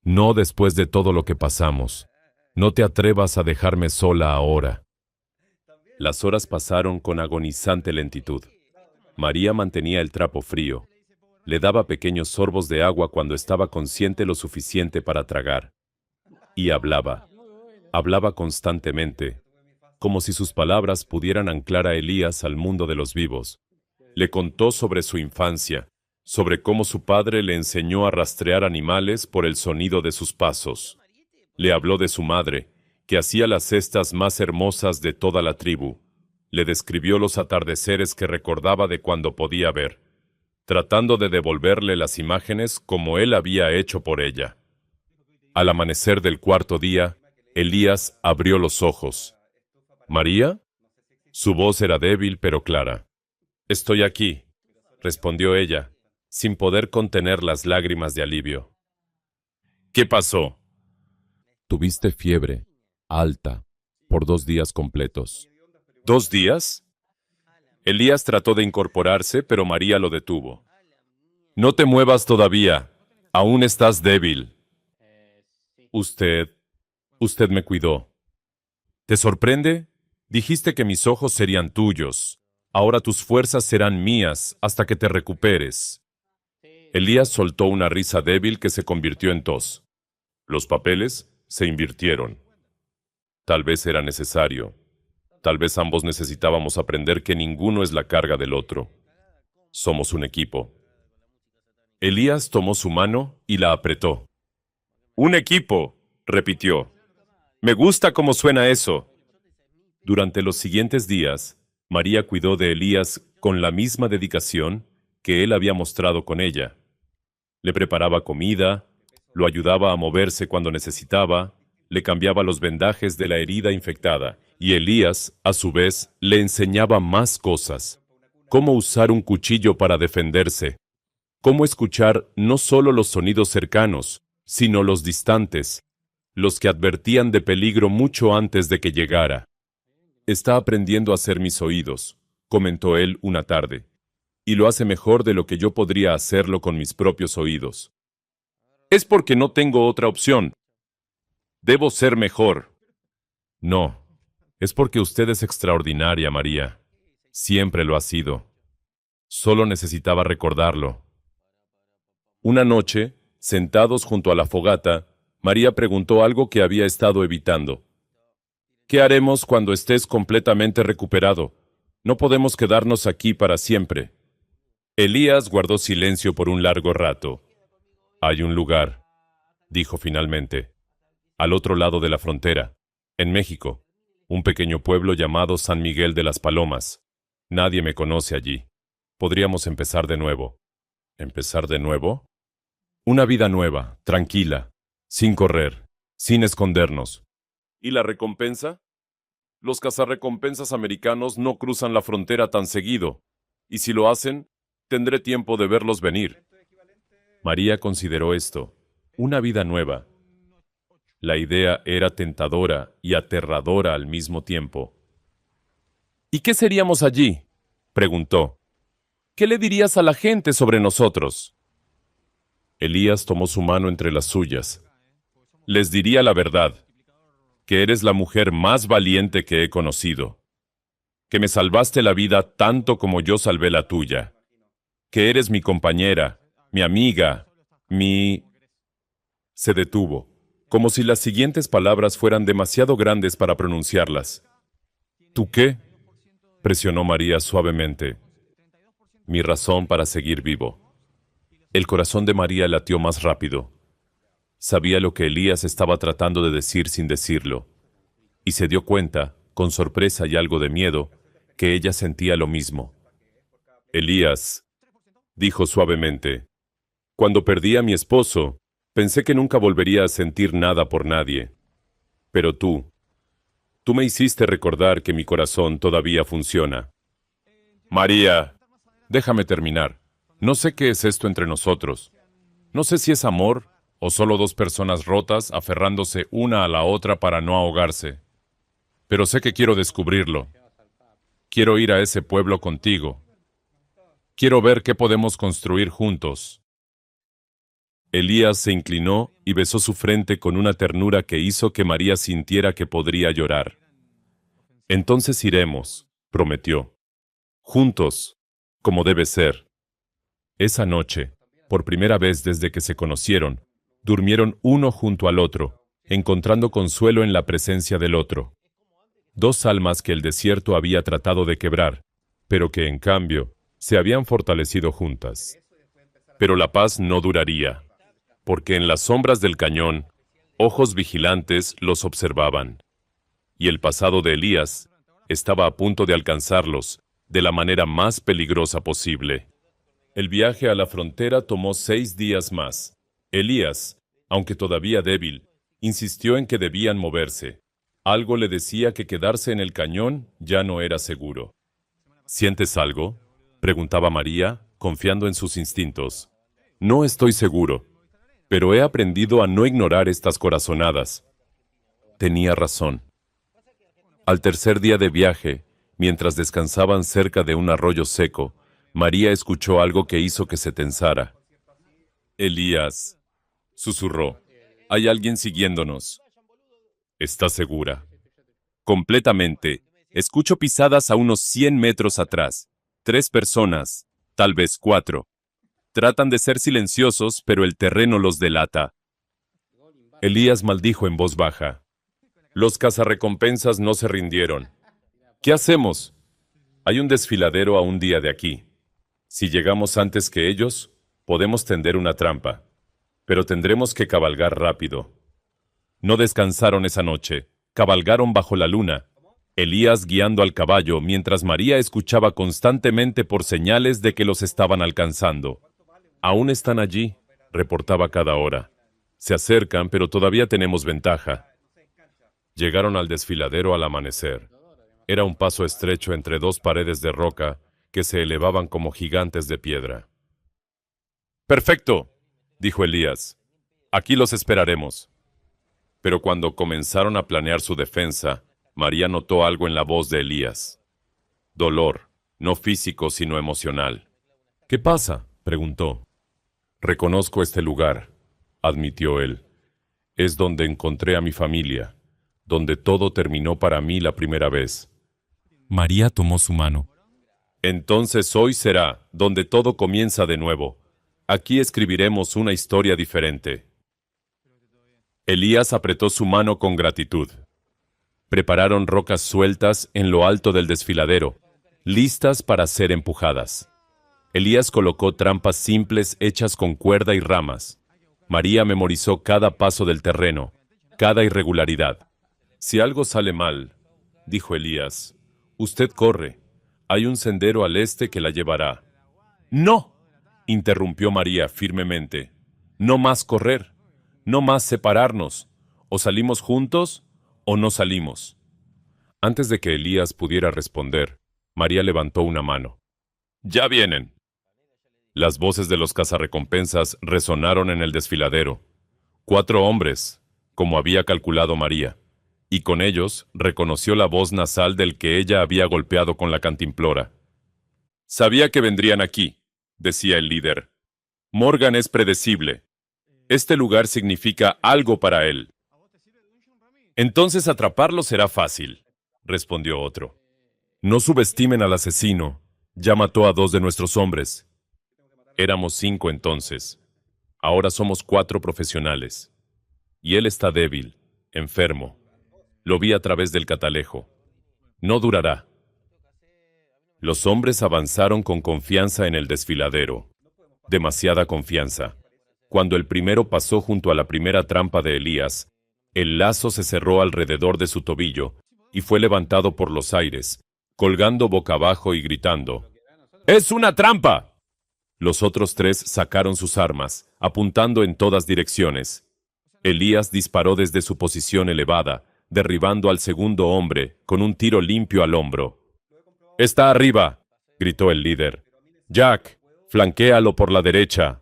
«No después de todo lo que pasamos. No te atrevas a dejarme sola ahora». Las horas pasaron con agonizante lentitud. María mantenía el trapo frío. Le daba pequeños sorbos de agua cuando estaba consciente lo suficiente para tragar. Y hablaba. Hablaba constantemente, como si sus palabras pudieran anclar a Elías al mundo de los vivos. Le contó sobre su infancia, sobre cómo su padre le enseñó a rastrear animales por el sonido de sus pasos. Le habló de su madre, que hacía las cestas más hermosas de toda la tribu. Le describió los atardeceres que recordaba de cuando podía ver, tratando de devolverle las imágenes como él había hecho por ella. Al amanecer del cuarto día, Elías abrió los ojos. «¿María?». Su voz era débil pero clara. «Estoy aquí», respondió ella, sin poder contener las lágrimas de alivio. «¿Qué pasó?». «Tuviste fiebre, alta, por 2 días completos». «¿2 días?». Elías trató de incorporarse, pero María lo detuvo. «No te muevas todavía. Aún estás débil». Usted me cuidó». «¿Te sorprende? Dijiste que mis ojos serían tuyos. Ahora tus fuerzas serán mías hasta que te recuperes». Elías soltó una risa débil que se convirtió en tos. Los papeles se invirtieron. Tal vez era necesario. Tal vez ambos necesitábamos aprender que ninguno es la carga del otro. Somos un equipo. Elías tomó su mano y la apretó. «Un equipo», repitió. «Me gusta cómo suena eso». Durante los siguientes días, María cuidó de Elías con la misma dedicación que él había mostrado con ella. Le preparaba comida, lo ayudaba a moverse cuando necesitaba, le cambiaba los vendajes de la herida infectada, y Elías, a su vez, le enseñaba más cosas. Cómo usar un cuchillo para defenderse, cómo escuchar no solo los sonidos cercanos, sino los distantes, los que advertían de peligro mucho antes de que llegara. Está aprendiendo a hacer mis oídos, comentó él una tarde, y lo hace mejor de lo que yo podría hacerlo con mis propios oídos. Es porque no tengo otra opción. Debo ser mejor. No, es porque usted es extraordinaria, María. Siempre lo ha sido. Solo necesitaba recordarlo. Una noche, sentados junto a la fogata, María preguntó algo que había estado evitando. ¿Qué haremos cuando estés completamente recuperado? No podemos quedarnos aquí para siempre. Elías guardó silencio por un largo rato. Hay un lugar, dijo finalmente, al otro lado de la frontera, en México, un pequeño pueblo llamado San Miguel de las Palomas. Nadie me conoce allí. Podríamos empezar de nuevo. ¿Empezar de nuevo? Una vida nueva, tranquila, sin correr, sin escondernos. ¿Y la recompensa? Los cazarrecompensas americanos no cruzan la frontera tan seguido, y si lo hacen, tendré tiempo de verlos venir. María consideró esto, una vida nueva. La idea era tentadora y aterradora al mismo tiempo. ¿Y qué seríamos allí?, preguntó. ¿Qué le dirías a la gente sobre nosotros? Elías tomó su mano entre las suyas. Les diría la verdad, que eres la mujer más valiente que he conocido, que me salvaste la vida tanto como yo salvé la tuya, que eres mi compañera, mi amiga, mi... Se detuvo, como si las siguientes palabras fueran demasiado grandes para pronunciarlas. ¿Tú qué?, presionó María suavemente. Mi razón para seguir vivo. El corazón de María latió más rápido. Sabía lo que Elías estaba tratando de decir sin decirlo, y se dio cuenta, con sorpresa y algo de miedo, que ella sentía lo mismo. Elías, dijo suavemente, cuando perdí a mi esposo, pensé que nunca volvería a sentir nada por nadie. Pero tú me hiciste recordar que mi corazón todavía funciona. María, déjame terminar. No sé qué es esto entre nosotros. No sé si es amor o solo dos personas rotas aferrándose una a la otra para no ahogarse. Pero sé que quiero descubrirlo. Quiero ir a ese pueblo contigo. Quiero ver qué podemos construir juntos. Elías se inclinó y besó su frente con una ternura que hizo que María sintiera que podría llorar. Entonces iremos, prometió. Juntos, como debe ser. Esa noche, por primera vez desde que se conocieron, durmieron uno junto al otro, encontrando consuelo en la presencia del otro. Dos almas que el desierto había tratado de quebrar, pero que en cambio se habían fortalecido juntas. Pero la paz no duraría, porque en las sombras del cañón, ojos vigilantes los observaban. Y el pasado de Elías estaba a punto de alcanzarlos de la manera más peligrosa posible. El viaje a la frontera tomó 6 días más. Elías, aunque todavía débil, insistió en que debían moverse. Algo le decía que quedarse en el cañón ya no era seguro. ¿Sientes algo?, preguntaba María, confiando en sus instintos. No estoy seguro, pero he aprendido a no ignorar estas corazonadas. Tenía razón. Al tercer día de viaje, mientras descansaban cerca de un arroyo seco, María escuchó algo que hizo que se tensara. Elías, susurró, hay alguien siguiéndonos. ¿Estás segura? Completamente. Escucho pisadas a unos 100 metros atrás. 3 personas, tal vez 4. Tratan de ser silenciosos, pero el terreno los delata. Elías maldijo en voz baja. Los cazarrecompensas no se rindieron. ¿Qué hacemos? Hay un desfiladero a un día de aquí. Si llegamos antes que ellos, podemos tender una trampa, pero tendremos que cabalgar rápido. No descansaron esa noche, cabalgaron bajo la luna, Elías guiando al caballo mientras María escuchaba constantemente por señales de que los estaban alcanzando. Aún están allí, reportaba cada hora. Se acercan, pero todavía tenemos ventaja. Llegaron al desfiladero al amanecer. Era un paso estrecho entre 2 paredes de roca que se elevaban como gigantes de piedra. Perfecto, dijo Elías. Aquí los esperaremos. Pero cuando comenzaron a planear su defensa, María notó algo en la voz de Elías. Dolor, no físico sino emocional. ¿Qué pasa?, preguntó. Reconozco este lugar, admitió él. Es donde encontré a mi familia, donde todo terminó para mí la primera vez. María tomó su mano. Entonces hoy será donde todo comienza de nuevo. Aquí escribiremos una historia diferente. Elías apretó su mano con gratitud. Prepararon rocas sueltas en lo alto del desfiladero, listas para ser empujadas. Elías colocó trampas simples hechas con cuerda y ramas. María memorizó cada paso del terreno, cada irregularidad. Si algo sale mal, dijo Elías, usted corre. Hay un sendero al este que la llevará. ¡No!, interrumpió María firmemente. No más correr, no más separarnos. O salimos juntos o no salimos. Antes de que Elías pudiera responder, María levantó una mano. ¡Ya vienen! Las voces de los cazarrecompensas resonaron en el desfiladero. 4 hombres, como había calculado María, y con ellos reconoció la voz nasal del que ella había golpeado con la cantimplora. Sabía que vendrían aquí, decía el líder. Morgan es predecible. Este lugar significa algo para él. Entonces atraparlo será fácil, respondió otro. No subestimen al asesino. Ya mató a 2 de nuestros hombres. Éramos 5 entonces. Ahora somos 4 profesionales. Y él está débil, enfermo. Lo vi a través del catalejo. No durará. Los hombres avanzaron con confianza en el desfiladero. Demasiada confianza. Cuando el primero pasó junto a la primera trampa de Elías, el lazo se cerró alrededor de su tobillo y fue levantado por los aires, colgando boca abajo y gritando: ¡Es una trampa! Los otros 3 sacaron sus armas, apuntando en todas direcciones. Elías disparó desde su posición elevada, derribando al segundo hombre con un tiro limpio al hombro. ¡Está arriba!, gritó el líder. Jack, flanquéalo por la derecha.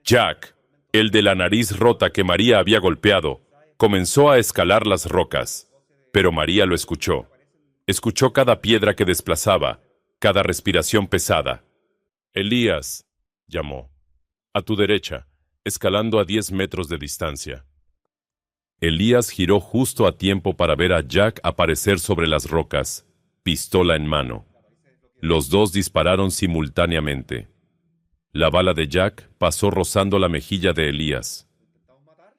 Jack, el de la nariz rota que María había golpeado, comenzó a escalar las rocas. Pero María lo escuchó. Escuchó cada piedra que desplazaba, cada respiración pesada. Elías, llamó. A tu derecha, escalando a 10 metros de distancia. Elías giró justo a tiempo para ver a Jack aparecer sobre las rocas, pistola en mano. Los 2 dispararon simultáneamente. La bala de Jack pasó rozando la mejilla de Elías.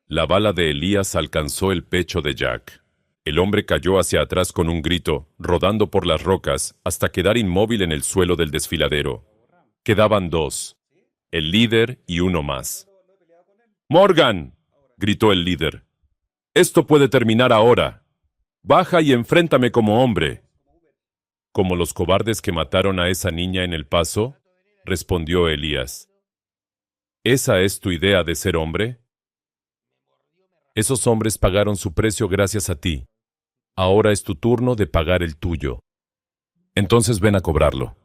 La bala de Elías alcanzó el pecho de Jack. El hombre cayó hacia atrás con un grito, rodando por las rocas hasta quedar inmóvil en el suelo del desfiladero. Quedaban 2, el líder y uno más. ¡Morgan!, gritó el líder. Esto puede terminar ahora. Baja y enfréntame como hombre. ¿Como los cobardes que mataron a esa niña en El Paso?, respondió Elías. ¿Esa es tu idea de ser hombre? Esos hombres pagaron su precio gracias a ti. Ahora es tu turno de pagar el tuyo. Entonces ven a cobrarlo.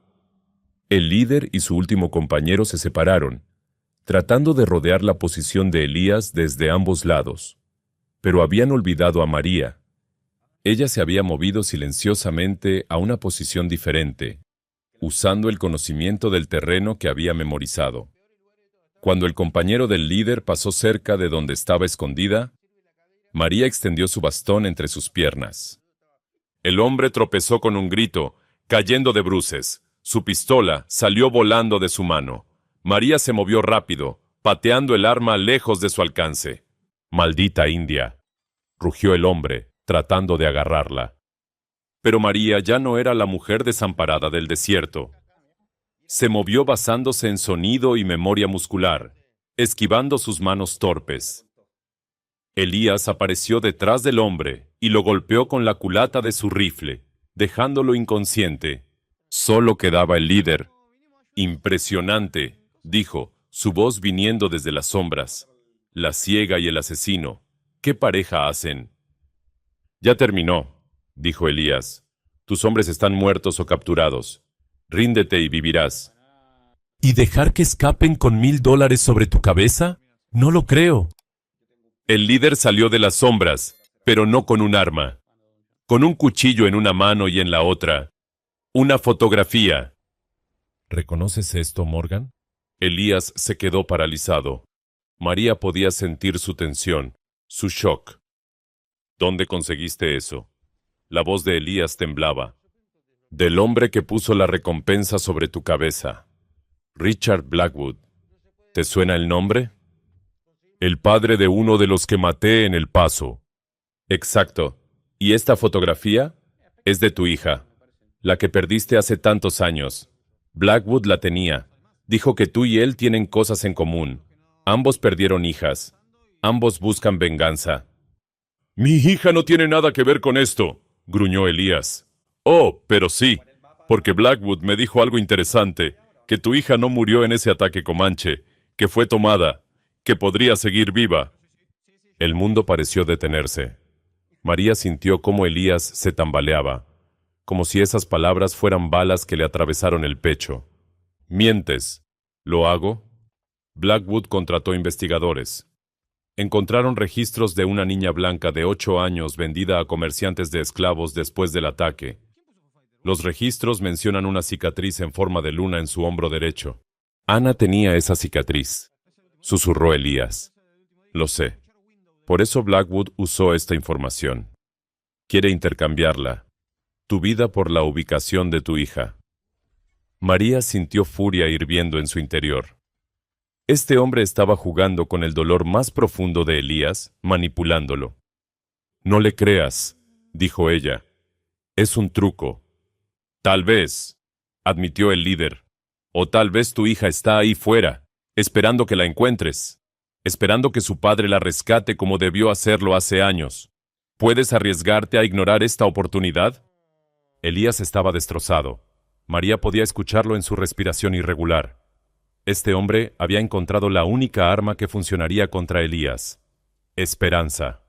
El líder y su último compañero se separaron, tratando de rodear la posición de Elías desde ambos lados. Pero habían olvidado a María. Ella se había movido silenciosamente a una posición diferente, usando el conocimiento del terreno que había memorizado. Cuando el compañero del líder pasó cerca de donde estaba escondida, María extendió su bastón entre sus piernas. El hombre tropezó con un grito, cayendo de bruces. Su pistola salió volando de su mano. María se movió rápido, pateando el arma lejos de su alcance. «¡Maldita india!», rugió el hombre, tratando de agarrarla. Pero María ya no era la mujer desamparada del desierto. Se movió basándose en sonido y memoria muscular, esquivando sus manos torpes. Elías apareció detrás del hombre y lo golpeó con la culata de su rifle, dejándolo inconsciente. Solo quedaba el líder. «Impresionante», dijo, su voz viniendo desde las sombras. «La ciega y el asesino. ¿Qué pareja hacen?» «Ya terminó», dijo Elías. «Tus hombres están muertos o capturados. Ríndete y vivirás». ¿Y dejar que escapen con $1000 sobre tu cabeza? No lo creo. El líder salió de las sombras, pero no con un arma. Con un cuchillo en una mano y en la otra. Una fotografía. ¿Reconoces esto, Morgan? Elías se quedó paralizado. María podía sentir su tensión, su shock. ¿Dónde conseguiste eso? La voz de Elías temblaba. Del hombre que puso la recompensa sobre tu cabeza. Richard Blackwood. ¿Te suena el nombre? El padre de uno de los que maté en El Paso. Exacto. ¿Y esta fotografía? Es de tu hija. La que perdiste hace tantos años. Blackwood la tenía. Dijo que tú y él tienen cosas en común. Ambos perdieron hijas. Ambos buscan venganza. Mi hija no tiene nada que ver con esto, gruñó Elías. Oh, pero sí, porque Blackwood me dijo algo interesante, que tu hija no murió en ese ataque comanche, que fue tomada, que podría seguir viva. El mundo pareció detenerse. María sintió cómo Elías se tambaleaba, como si esas palabras fueran balas que le atravesaron el pecho. Mientes. ¿Lo hago? Blackwood contrató investigadores. Encontraron registros de una niña blanca de 8 años vendida a comerciantes de esclavos después del ataque. Los registros mencionan una cicatriz en forma de luna en su hombro derecho. Ana tenía esa cicatriz, susurró Elías. Lo sé. Por eso Blackwood usó esta información. Quiere intercambiarla, tu vida por la ubicación de tu hija. María sintió furia hirviendo en su interior. Este hombre estaba jugando con el dolor más profundo de Elías, manipulándolo. No le creas, dijo ella. Es un truco. Tal vez, admitió el líder. O tal vez tu hija está ahí fuera, esperando que la encuentres, esperando que su padre la rescate como debió hacerlo hace años. ¿Puedes arriesgarte a ignorar esta oportunidad? Elías estaba destrozado. María podía escucharlo en su respiración irregular. Este hombre había encontrado la única arma que funcionaría contra Elías. Esperanza.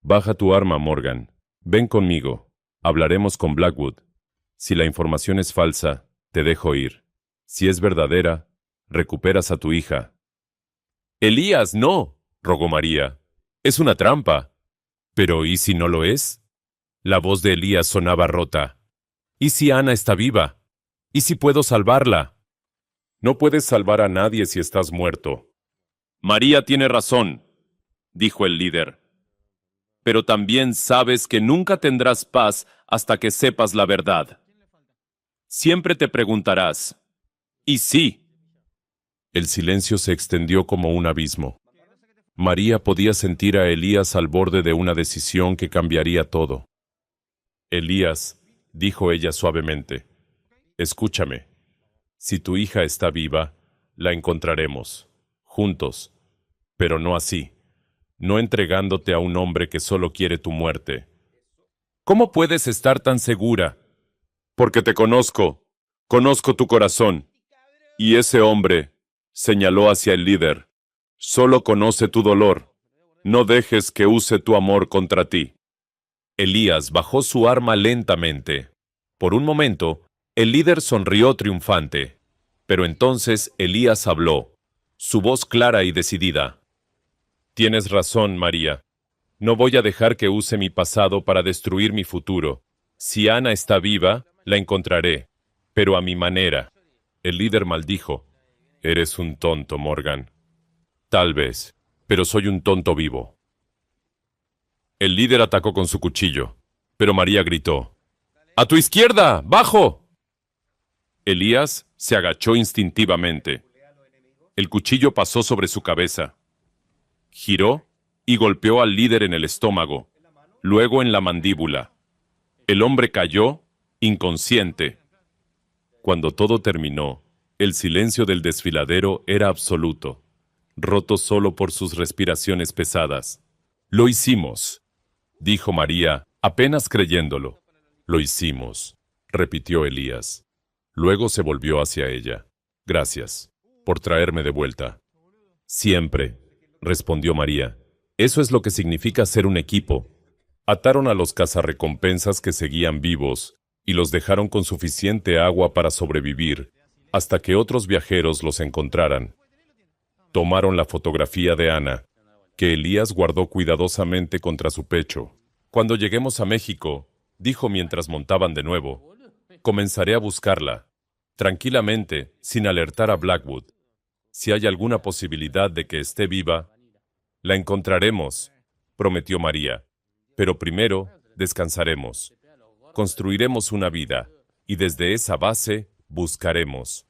Baja tu arma, Morgan. Ven conmigo. Hablaremos con Blackwood. Si la información es falsa, te dejo ir. Si es verdadera, recuperas a tu hija. Elías, no, rogó María. Es una trampa. Pero ¿y si no lo es? La voz de Elías sonaba rota. ¿Y si Ana está viva? ¿Y si puedo salvarla? No puedes salvar a nadie si estás muerto. María tiene razón, dijo el líder. Pero también sabes que nunca tendrás paz hasta que sepas la verdad. Siempre te preguntarás, ¿y sí? El silencio se extendió como un abismo. María podía sentir a Elías al borde de una decisión que cambiaría todo. Elías, dijo ella suavemente, escúchame. Si tu hija está viva, la encontraremos, juntos, pero no así, no entregándote a un hombre que solo quiere tu muerte. ¿Cómo puedes estar tan segura? Porque te conozco, conozco tu corazón. Y ese hombre, señaló hacia el líder, solo conoce tu dolor. No dejes que use tu amor contra ti. Elías bajó su arma lentamente. Por un momento, el líder sonrió triunfante. Pero entonces Elías habló, su voz clara y decidida. Tienes razón, María. No voy a dejar que use mi pasado para destruir mi futuro. Si Ana está viva, la encontraré, pero a mi manera. El líder maldijo. Eres un tonto, Morgan. Tal vez, pero soy un tonto vivo. El líder atacó con su cuchillo, pero María gritó. ¡A tu izquierda! ¡Bajo! Elías se agachó instintivamente. El cuchillo pasó sobre su cabeza. Giró y golpeó al líder en el estómago, luego en la mandíbula. El hombre cayó, inconsciente. Cuando todo terminó, el silencio del desfiladero era absoluto, roto solo por sus respiraciones pesadas. Lo hicimos, dijo María, apenas creyéndolo. Lo hicimos, repitió Elías. Luego se volvió hacia ella. Gracias por traerme de vuelta. Siempre, respondió María. Eso es lo que significa ser un equipo. Ataron a los cazarrecompensas que seguían vivos y los dejaron con suficiente agua para sobrevivir, hasta que otros viajeros los encontraran. Tomaron la fotografía de Ana, que Elías guardó cuidadosamente contra su pecho. Cuando lleguemos a México, dijo mientras montaban de nuevo, comenzaré a buscarla, tranquilamente, sin alertar a Blackwood. Si hay alguna posibilidad de que esté viva, la encontraremos, prometió María. Pero primero, descansaremos. Construiremos una vida, y desde esa base, buscaremos.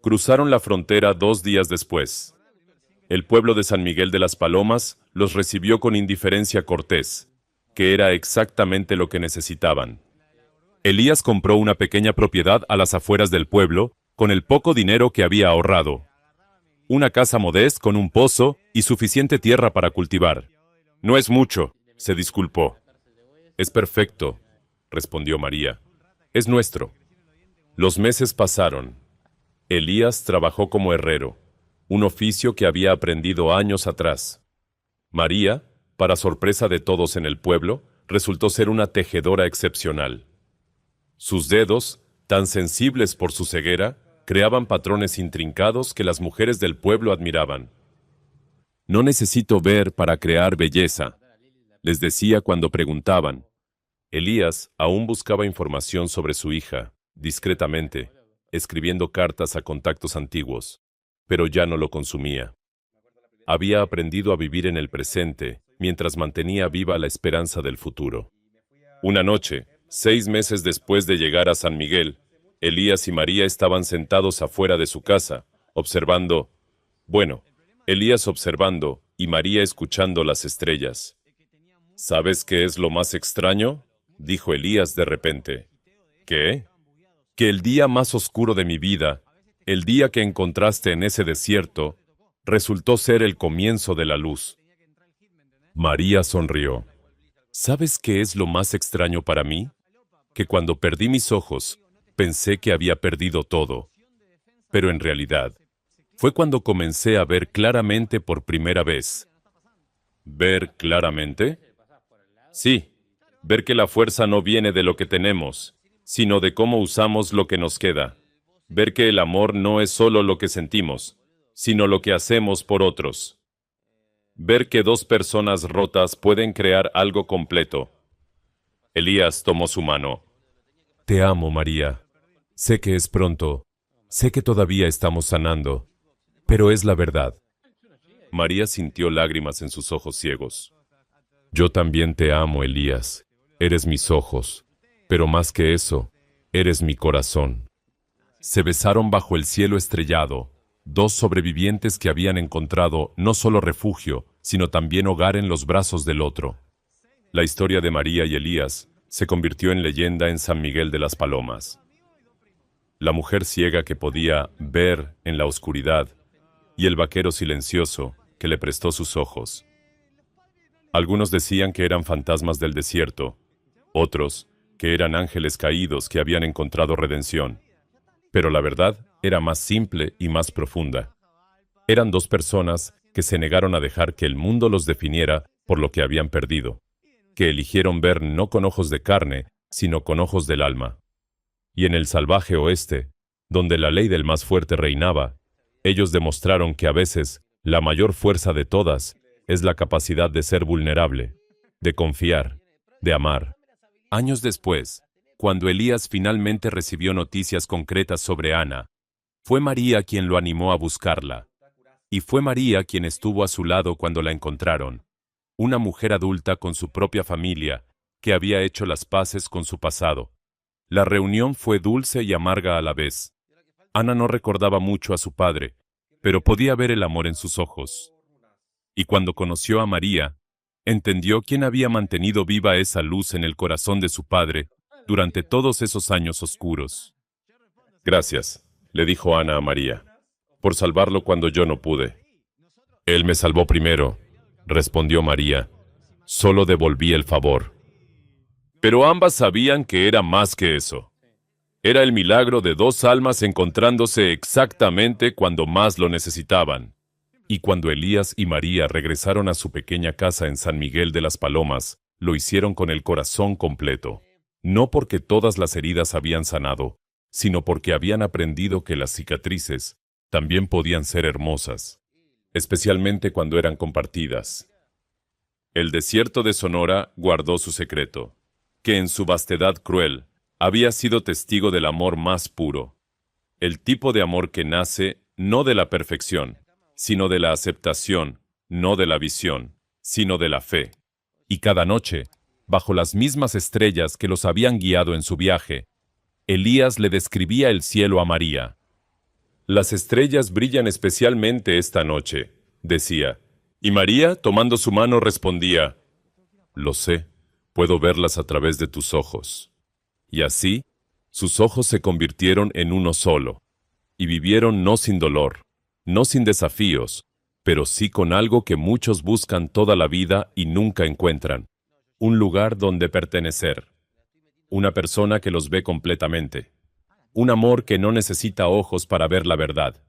Cruzaron la frontera 2 días después. El pueblo de San Miguel de las Palomas los recibió con indiferencia cortés, que era exactamente lo que necesitaban. Elías compró una pequeña propiedad a las afueras del pueblo con el poco dinero que había ahorrado. Una casa modesta con un pozo y suficiente tierra para cultivar. No es mucho, se disculpó. Es perfecto, respondió María. Es nuestro. Los meses pasaron. Elías trabajó como herrero, un oficio que había aprendido años atrás. María, para sorpresa de todos en el pueblo, resultó ser una tejedora excepcional. Sus dedos, tan sensibles por su ceguera, creaban patrones intrincados que las mujeres del pueblo admiraban. No necesito ver para crear belleza, les decía cuando preguntaban. Elías aún buscaba información sobre su hija, discretamente, escribiendo cartas a contactos antiguos, pero ya no lo consumía. Había aprendido a vivir en el presente, mientras mantenía viva la esperanza del futuro. Una noche, 6 meses después de llegar a San Miguel, Elías y María estaban sentados afuera de su casa, Elías observando y María escuchando las estrellas. ¿Sabes qué es lo más extraño?, dijo Elías de repente. ¿Qué? Que el día más oscuro de mi vida, el día que encontraste en ese desierto, resultó ser el comienzo de la luz. María sonrió. ¿Sabes qué es lo más extraño para mí? Que cuando perdí mis ojos, pensé que había perdido todo. Pero en realidad, fue cuando comencé a ver claramente por primera vez. ¿Ver claramente? Sí, ver que la fuerza no viene de lo que tenemos, sino de cómo usamos lo que nos queda. Ver que el amor no es solo lo que sentimos, sino lo que hacemos por otros. Ver que 2 personas rotas pueden crear algo completo. Elías tomó su mano. Te amo, María. Sé que es pronto. Sé que todavía estamos sanando. Pero es la verdad. María sintió lágrimas en sus ojos ciegos. Yo también te amo, Elías. Eres mis ojos. Pero más que eso, eres mi corazón. Se besaron bajo el cielo estrellado, 2 sobrevivientes que habían encontrado no solo refugio, sino también hogar en los brazos del otro. La historia de María y Elías se convirtió en leyenda en San Miguel de las Palomas. La mujer ciega que podía ver en la oscuridad y el vaquero silencioso que le prestó sus ojos. Algunos decían que eran fantasmas del desierto, otros que eran ángeles caídos que habían encontrado redención. Pero la verdad era más simple y más profunda. Eran 2 personas que se negaron a dejar que el mundo los definiera por lo que habían perdido, que eligieron ver no con ojos de carne, sino con ojos del alma. Y en el salvaje oeste, donde la ley del más fuerte reinaba, ellos demostraron que a veces la mayor fuerza de todas es la capacidad de ser vulnerable, de confiar, de amar. Años después, cuando Elías finalmente recibió noticias concretas sobre Ana, fue María quien lo animó a buscarla. Y fue María quien estuvo a su lado cuando la encontraron, una mujer adulta con su propia familia, que había hecho las paces con su pasado. La reunión fue dulce y amarga a la vez. Ana no recordaba mucho a su padre, pero podía ver el amor en sus ojos. Y cuando conoció a María, entendió quién había mantenido viva esa luz en el corazón de su padre durante todos esos años oscuros. Gracias, le dijo Ana a María, por salvarlo cuando yo no pude. Él me salvó primero, respondió María. Solo devolví el favor. Pero ambas sabían que era más que eso. Era el milagro de 2 almas encontrándose exactamente cuando más lo necesitaban. Y cuando Elías y María regresaron a su pequeña casa en San Miguel de las Palomas, lo hicieron con el corazón completo. No porque todas las heridas habían sanado, sino porque habían aprendido que las cicatrices también podían ser hermosas, especialmente cuando eran compartidas. El desierto de Sonora guardó su secreto, que en su vastedad cruel había sido testigo del amor más puro, el tipo de amor que nace no de la perfección, sino de la aceptación, no de la visión, sino de la fe. Y cada noche, bajo las mismas estrellas que los habían guiado en su viaje, Elías le describía el cielo a María. «Las estrellas brillan especialmente esta noche», decía, y María, tomando su mano, respondía, «Lo sé, puedo verlas a través de tus ojos». Y así, sus ojos se convirtieron en uno solo, y vivieron no sin dolor, no sin desafíos, pero sí con algo que muchos buscan toda la vida y nunca encuentran, un lugar donde pertenecer, una persona que los ve completamente, un amor que no necesita ojos para ver la verdad.